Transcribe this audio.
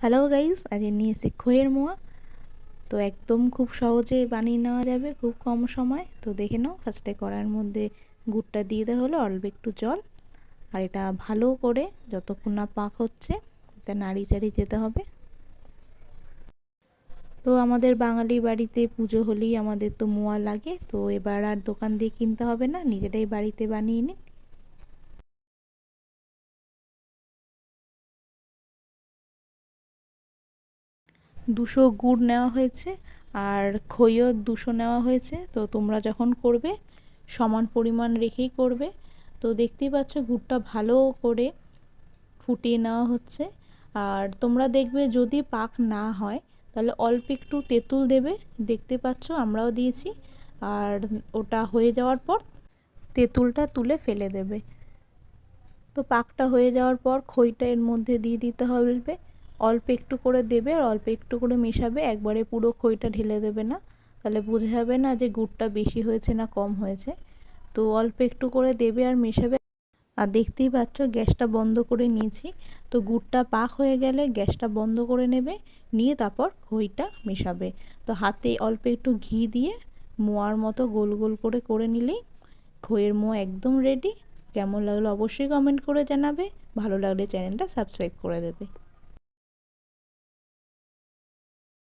Hello guys, আজ নিয়ে এসেছি খইয়ের মোয়া। তো একদম খুব সহজে বানিয়ে নেওয়া যাবে, খুব কম সময়। তো দেখে নাও, ফার্স্টে কড়াইয়ের মধ্যে গুড়টা দিয়ে দেওয়া হলো, অল্প একটু জল। আর এটা ভালো করে যতক্ষণ না পাক হচ্ছে এটা নাড়ি চাড়ি যেতে হবে। তো আমাদের বাঙালি বাড়িতে পুজো হলেই আমাদের তো মোয়া লাগে, তো এবার আর দোকান দিয়ে কিনতে হবে না, নিজেরাই বাড়িতে বানিয়ে নিন। 200 গুড় নেওয়া হয়েছে আর খইও 200 নেওয়া হয়েছে। তো তোমরা যখন করবে সমান পরিমাণ রেখেই করবে। তো দেখতেই পাচ্ছ গুড়টা ভালো করে ফুটিয়ে নেওয়া হচ্ছে। আর তোমরা দেখবে যদি পাক না হয় তাহলে অল্প একটু তেঁতুল দেবে, দেখতে পাচ্ছ আমরাও দিয়েছি। আর ওটা হয়ে যাওয়ার পর তেঁতুলটা তুলে ফেলে দেবে। তো পাকটা হয়ে যাওয়ার পর খইটা এর মধ্যে দিয়ে দিতে হবে, অল্প একটু করে দেবে আর অল্প একটু করে মেশাবে, একবারে পুরো খইটা ঢেলে দেবে না, তাহলে বোঝা যাবে না যে গুড়টা বেশি হয়েছে না কম হয়েছে। তো অল্প একটু করে দেবে আর মেশাবে। আর দেখতেই পাচ্ছ গ্যাসটা বন্ধ করে নিয়েছি। তো গুড়টা পাক হয়ে গেলে গ্যাসটা বন্ধ করে নেবে, নিয়ে তারপর খইটা মেশাবে। তো হাতে অল্প একটু ঘি দিয়ে মোয়ার মতো গোল গোল করে করে নিলেই খইয়ের মোয়া একদম রেডি। কেমন লাগলো অবশ্যই কমেন্ট করে জানাবে, ভালো লাগলে চ্যানেলটা সাবস্ক্রাইব করে দেবে।